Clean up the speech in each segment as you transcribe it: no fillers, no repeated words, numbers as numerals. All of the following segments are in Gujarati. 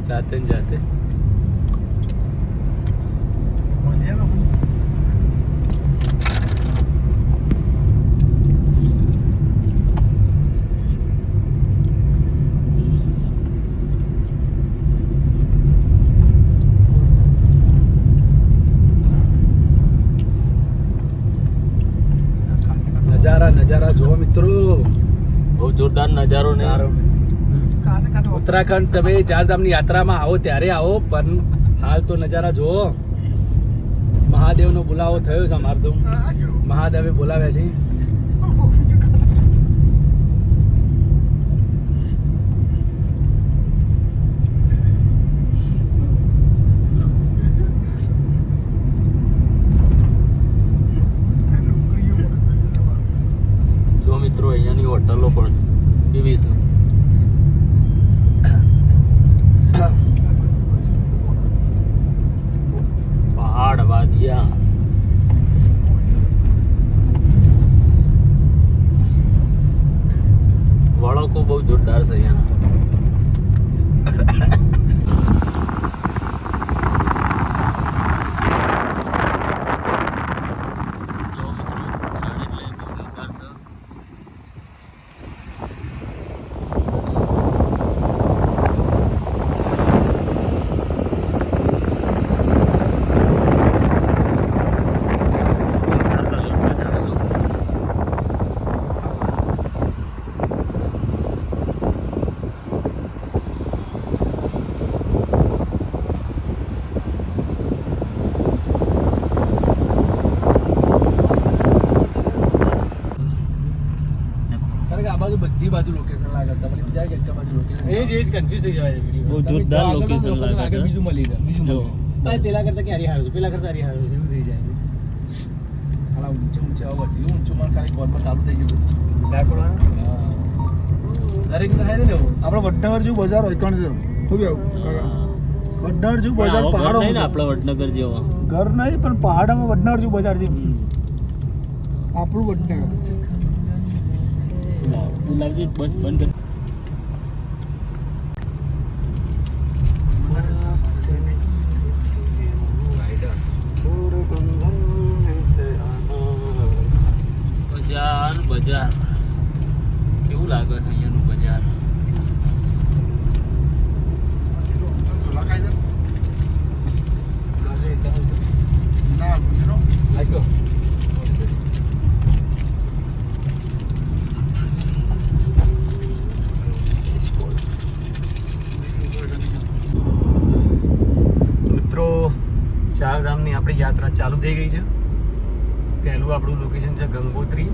જાતે ને જાતે નજારા જોવો મિત્રો, બહુ જોરદાર નજારો ને. ઉત્તરાખંડ તમે ચારધામની યાત્રામાં આવો ત્યારે આવો, પણ હાલ તો નજારા જુઓ. મહાદેવનો બોલાવો થયો છે અમારે તો, મહાદેવે બોલાવ્યા છે. જો મિત્રો અહીંયાની હોટલો પણ કેવી છે. પહાડ વાદિયા, વળકો બહુ જોરદાર છે અહીંયાના. બધી બાજુ લોકેશન લાગે, તમને બીજા કે બાજુ લોકેશન એ જ કન્ફ્યુઝ થઈ જાય. બહુ જોરદાર લોકેશન લાગે છે. બીજું મળી જાય, બીજું મળી પેલા કરતા ક્યારે હારું છે, પેલા કરતા હારી હારું છે, એવું થઈ જાય. હાલા ઊંચે ઊંચે આવું હતું, ઊંચું માર ખાલી કોર્પર ચાલુ થઈ ગયું. દરેક થાય ને એવું. આપણે વડનગર જેવું બજાર હોય કણ છે, શું કેવું વડનગર જેવું બજાર પહાડો નહીં ને, આપણે વડનગર જેવો ઘર નહીં પણ પહાડોમાં વડનગર જેવું બજાર છે આપણું વડનગર. લાગજી બંધ બજાર. બજાર કેવું લાગે છે અહીંયાનું બજાર? મિત્રો ચારધામની આપણી યાત્રા ચાલુ થઈ ગઈ છે. પહેલું આપણું લોકેશન છે ગંગોત્રી,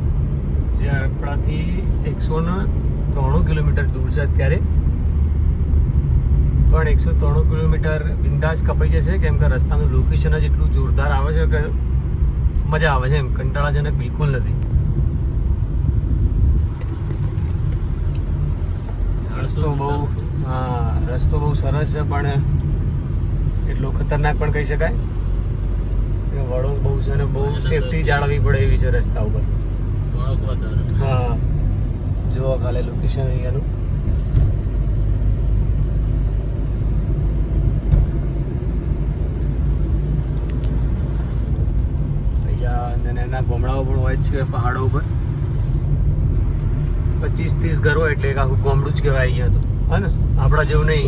જે આપણાથી 193 કિલોમીટર દૂર છે અત્યારે. પણ 193 કિલોમીટર બિંદાસ કપાઈ જશે, કેમ કે રસ્તાનું લોકેશન જ એટલું જોરદાર આવે છે કે મજા આવે છે, એમ કંટાળાજનક બિલકુલ નથી. રસ્તો બહુ સરસ છે, પણ એટલો ખતરનાક પણ કહી શકાય. વળો બહુ છે અને બહુ સેફટી જાળવવી પડે એવી છે રસ્તા ઉપર. હા, જુઓ ખાલી લોકેશન અહીંયાનું. અહીંયા નાના ગામડાઓ પણ હોય છે પહાડો ઉપર. 25-30 ઘર હોય એટલે એક આખું ગામડું જ કહેવાય અહીંયા તો, હા ને? આપણા જેવું નહીં,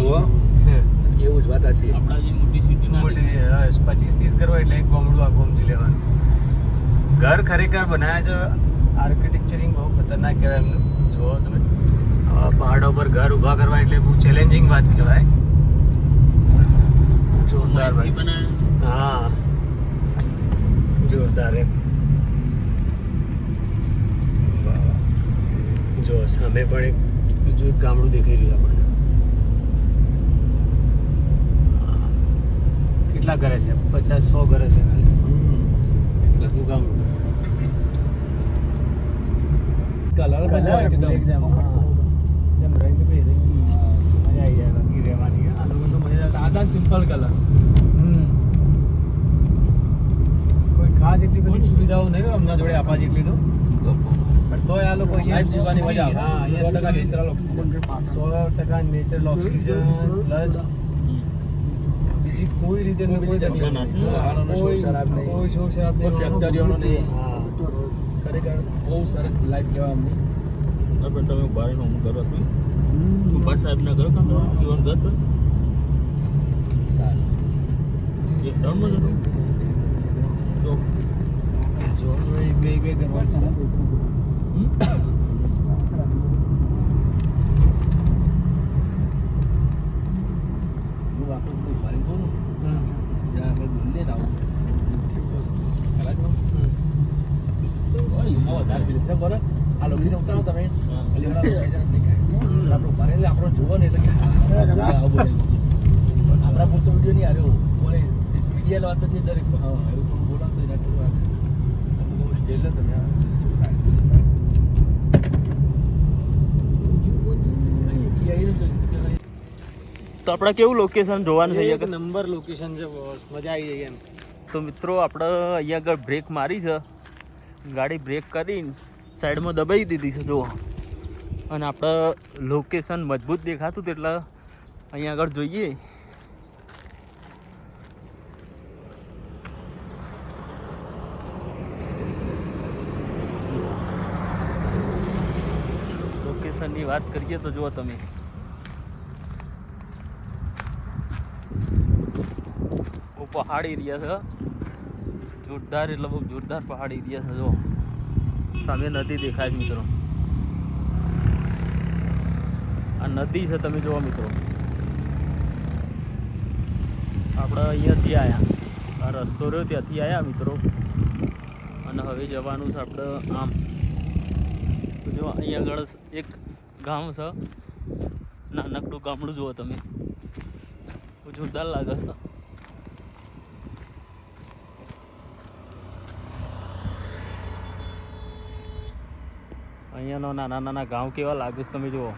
એવું જ વાત છે. આપણા જે મોટી સિટી મોટી 25-30 ઘર હોય એટલે એક ગામડું આખું સમજી લેવાનું. ઘર ખરેખર બનાવ્યા છે, આર્કિટેક્ચરિંગ બહુ ખતરનાક કહેવાય એમનું. જુઓ તમે, પહાડો પર ઘર ઊભા કરવા એટલે બહુ ચેલેન્જિંગ વાત કહેવાય. જોરદાર ભાઈ, હા જોરદાર એમ. જો સામે પણ એક બીજું એક ગામડું દેખાઈ રહ્યું આપણને. કેટલા ઘરે છે? 50-100 ઘરે છે ખાલી, એટલું ગામડું. કલર એકદમ રંગ મજા આવી જાય બાકી રહેવાની. આ લોકો તો મજા સાદા સિમ્પલ કલર. કોઈ ખાસ એટલી બધી સુવિધાઓ નહીં હોય અમના જોડે આપવા જેટલી તો, પણ તોય આ લોકો અહીંયા જીવવાની મજા આવે. હા, 100% natural oxygen, 100% natural oxygen plus બીજી કોઈ રીતે કોઈ જગ્યા નથી. કોઈ શરાબ નહીં, કોઈ શોર શરાબ નહીં, કોઈ ફેક્ટરીઓનો નહીં. હા. ખરેખર બહુ સરસ લાઈફ કહેવાય અમને. તમે બારીનો હું ઘર હતું સુભાષ સાહેબના ઘર કામ જીવન ઘર તો સારું એક ટાઉનમાં જ હતું તો જો બે કરવાનું છે. હું આપણું બધું ભરી દઉં ને ત્યાં આપણે બોલીએ ને આવું કલાક વધારે પીલે છે બરાબર. આ લોકોને ઉતારો તમે એટલે આપણું ભરે એટલે આપણો જોવો ને એટલે કે આવું બોલે આપણા પૂરતો વિડીયો નહીં આવ્યો બોલે વિડીયો વાત નથી દરેક હા એવું થોડું બોલાવતો એના થોડું અમુક બહુ સ્ટેલ તમે તો આપણે કેવું લોકેશન જોવાનું છે એક અહીંયા નંબર લોકેશન છે બોસ, મજા આવી જાય એમ. તો મિત્રો આપણે અહીંયા આગળ બ્રેક મારી છે ગાડી બ્રેક કરીને સાઈડમાં દબાઈ દીધી છે જુઓ અને આપણે લોકેશન મજબૂત દેખાતું હતું એટલે અહીંયા આગળ જોઈએ લોકેશનની વાત કરીએ તો જુઓ તમે પહાડી એરિયા છે જોરદાર એટલે બહુ જોરદાર પહાડી એરિયા છે જો સામે નદી દેખાય છે મિત્રો આ નદી છે તમે જુઓ મિત્રો આપણે અહીંયાથી આવ્યા આ રસ્તો રહ્યો ત્યાંથી આવ્યા મિત્રો અને હવે જવાનું છે આપણે આમ તો જો અહીંયા આગળ એક ગામ છે નાનકડું ગામડું જુઓ તમે જોરદાર લાગે છે અહીંયાનો નાના નાના ગામ કેવા લાગે છે તમે જુઓ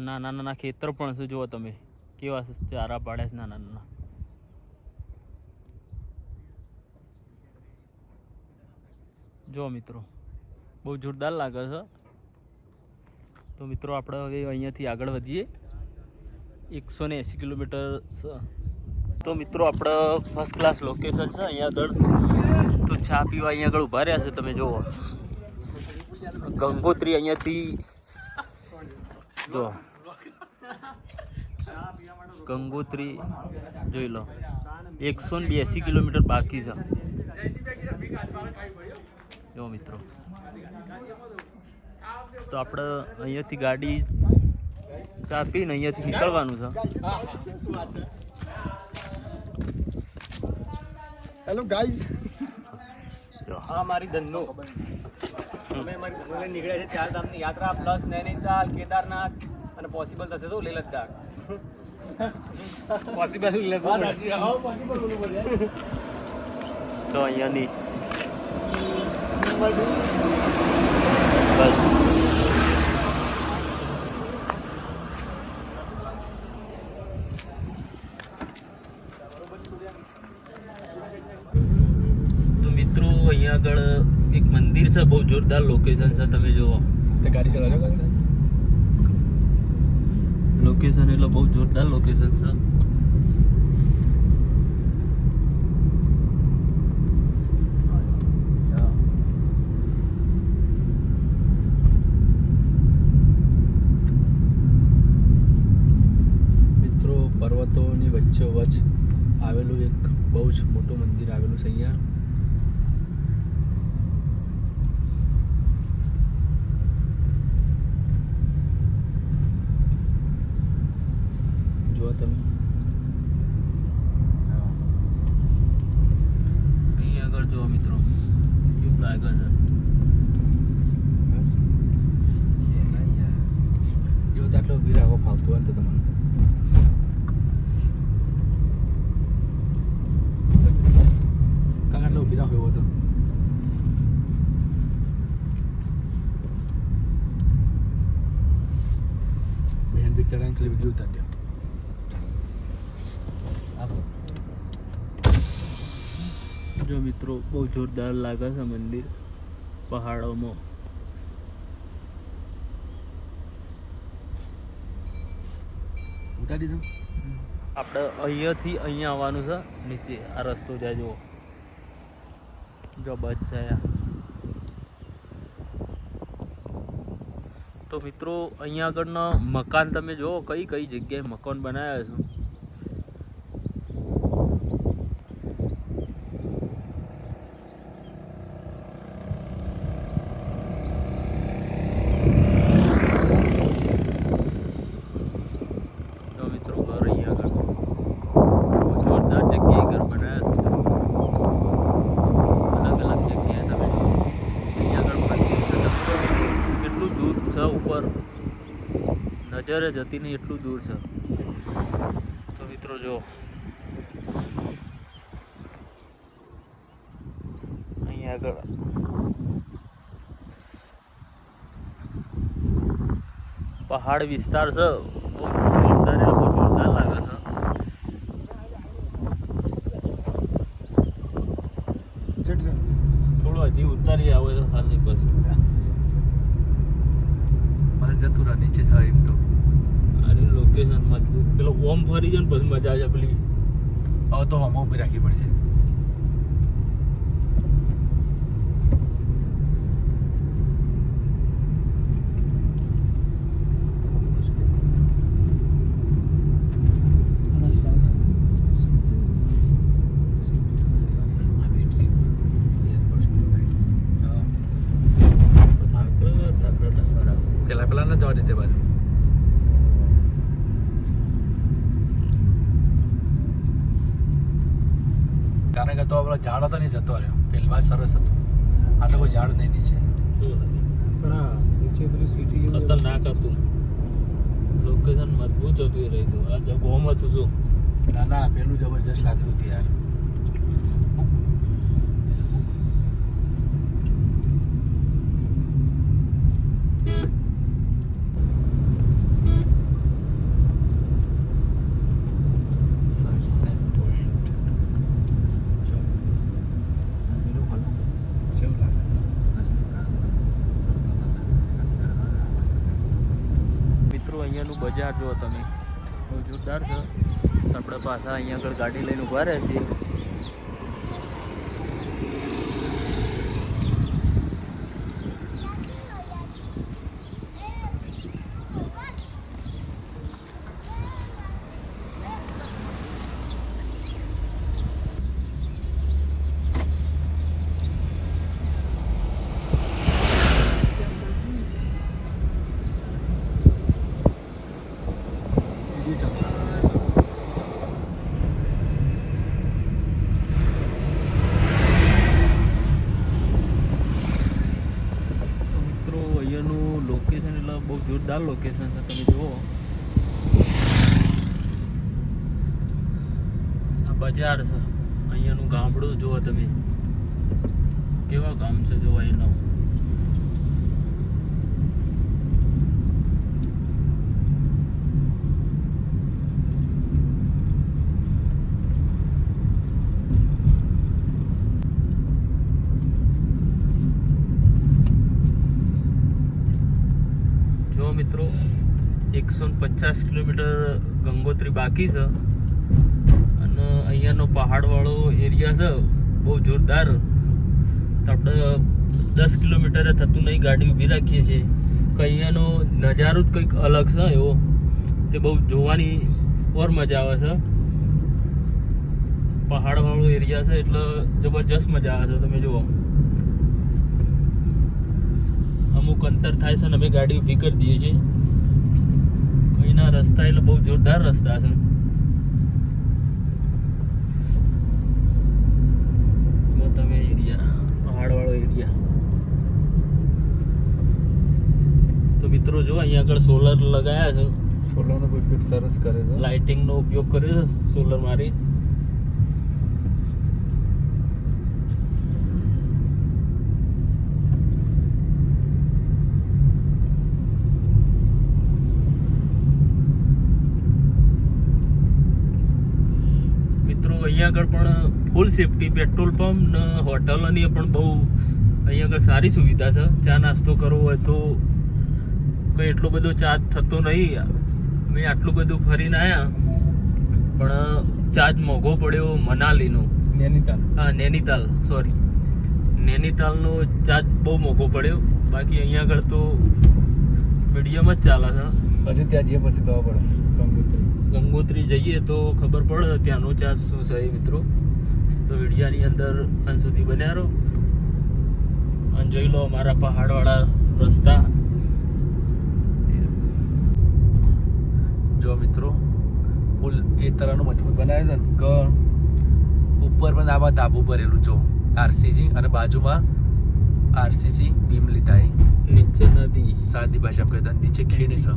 નાના નાના ખેતર પણ છે જુઓ તમે કેવા ચારા પાડ્યા છે નાના નાના જુઓ મિત્રો બહુ જોરદાર લાગે છે તો મિત્રો આપણે હવે અહીંયાથી આગળ વધીએ 180 કિલોમીટર છે તો મિત્રો આપણે ફર્સ્ટ ક્લાસ લોકેશન છે અહીંયા આગળ તો ચા પીવા અહીંયા આગળ ઊભા રહ્યા છે તમે જુઓ ગંગોત્રી અહીંયાથી જો ગંગોત્રી જોઈ લો 182 કિલોમીટર બાકી છે જો મિત્રો તો આપણે અહીંયાથી ગાડી ચાપીને અહીંયાથી નીકળવાનું છે હેલો ગાઈઝ હા મારી ધંધો અમે મારી ધંધો લઈને નીકળ્યા છે 4 ધામની યાત્રા પ્લસ નૈનીતાલ કેદારનાથ અને પોસિબલ થશે તો લેહ લદ્દાખ પોસિબલ તો અહીંયાની બસ તો મિત્રો અહીંયા આગળ એક મંદિર છે બહુ જોરદાર લોકેશન છે તમે જુઓ ગાડી ચલાવજો લોકેશન એટલે બહુ જોરદાર લોકેશન છે મિત્રો પર્વતોની વચ્ચોવચ્ચ આવેલું એક બહુ જ મોટું મંદિર આવેલું છે અહીંયા જો તમે અહીં આગળ જુઓ મિત્રો કેવું લાગે છે એવો તો આટલો વીર આવો ફાવતો હોય ને તો તમને કાકા આટલો ઊભી રાખો એવો તો બહેન બીક ચડાવીને ખાલી વિડીયો ઉતારી દો જો મિત્રો બહુ જોરદાર લાગે છે મંદિર પહાડોમાં. ઉતારી દો. આપણે અહીંયાથી અહીંયા આવવાનું છે નીચે. આ રસ્તો જાય જુઓ, જો બસ જાય. તો મિત્રો અહીંયા આગળના મકાન તમે જુઓ, કઈ કઈ જગ્યાએ મકાન બનાવ્યા છે. ઉપર નજરે જતી નહીં એટલું દૂર છે. તો મિત્રો જો અહીંયા આગળ પહાડ વિસ્તાર છે, બહુ જોરદાર એટલે બહુ જોરદાર લાગે છે. થોડું હજી ઉતારી આવે તો હાલની બસ જતું રહે નીચે થાય એમ તો. આની લોકેશન મજબૂત. પેલો ઓમ ફરી જાય ને પછી મજા આવે પેલી. હવે તો હમો ઉભી રાખવી પડશે. પેલા ના જવા દે તે બાજુ. કારણ કે તો આપણો ઝાડ હતો નહીં જતો રહ્યો. પેલમાં સરસ હતું. આ તો કોઈ ઝાડ નહીં નીચે. પણ આ નીચે પેલી સિટી ખતરનાક હતું. લોકેશન મજબૂત હતું એ રહી હતું. આ જો ગોમ હતું શું. ના ના પેલું જબરજસ્ત લાગતું હતું યાર. અહીંયાનું બજાર જુઓ તમે, બહુ જોરદાર છે. આપણે પાછા અહીંયા આગળ ગાડી લઈને ઊભા રહે છીએ. લોકેશન એટલે બહુ જોરદાર લોકેશન છે. તમે જુઓ આ બજાર છે, અહીંયાનું ગામડું જુઓ તમે, કેવા ગામ છે જુઓ એનું. મિત્રો 150 કિલોમીટર ગંગોત્રી બાકી છે અને અહીંયાનો પહાડવાળો એરિયા છે બહુ જોરદાર. તો આપણે 10 કિલોમીટરે થતું નહીં ગાડી ઊભી રાખીએ છીએ કે અહીંયાનો નજારો જ કંઈક અલગ છે એવો. તે બહુ જોવાની ઓર મજા આવે છે. પહાડવાળો એરિયા છે એટલે જબરજસ્ત મજા આવે છે. તમે જુઓ અમુક અંતર થાય છે ને અમે ગાડી ઊભી કરી દઈએ છીએ. અહીંના રસ્તા એટલે બહુ જોરદાર રસ્તા છે. તમે એરિયા પહાડવાળો એરિયા. તો મિત્રો જો અહીંયા આગળ સોલર લગાયા છે. સોલરનો ઉપયોગ સરસ કરે છે. લાઇટિંગનો ઉપયોગ કર્યો છે સોલર મારી. અહીંયા આગળ પણ ફૂલ સેફટી, પેટ્રોલ પંપ ને હોટલની પણ બહુ અહીંયા આગળ સારી સુવિધા છે. ચા નાસ્તો કરવો હોય તો કંઈ એટલો બધો ચાર્જ થતો નહીં. મેં આટલું બધું ફરીને આવ્યા પણ ચાર્જ મોંઘો પડ્યો મનાલીનો. નૈનીતાલ. હા, નૈનીતાલ, સોરી, નૈનીતાલનો ચાર્જ બહુ મોંઘો પડ્યો. બાકી અહીંયા આગળ તો મીડિયમ જ ચાલે છે. પછી ત્યાં જઈએ પછી ખબર પડે કંકોત્રી. ગંગોત્રી જઈએ તો ખબર પડે ત્યાંનો ચાર્જ શું છે મિત્રો. તો વિડીયાની અંદર અંત સુધી બન્યા રહો અને જોઈ લો અમારા પહાડવાળા રસ્તા. જો મિત્રો પુલ એ તરહનું મજબૂત બનાવે છે ને કે ઉપર પણ આવા ધાબુ ભરેલું જો આરસીસી અને બાજુમાં આરસીસી બીમ લીધા નીચે નદી, સાદી ભાષામાં કહેતા નીચે ખીણ છે.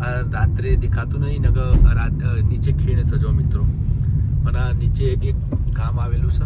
આ રાત્રે દેખાતું નહીં ને કે નીચે ખીણ છે જો મિત્રો. અને આ નીચે એક ગામ આવેલું છે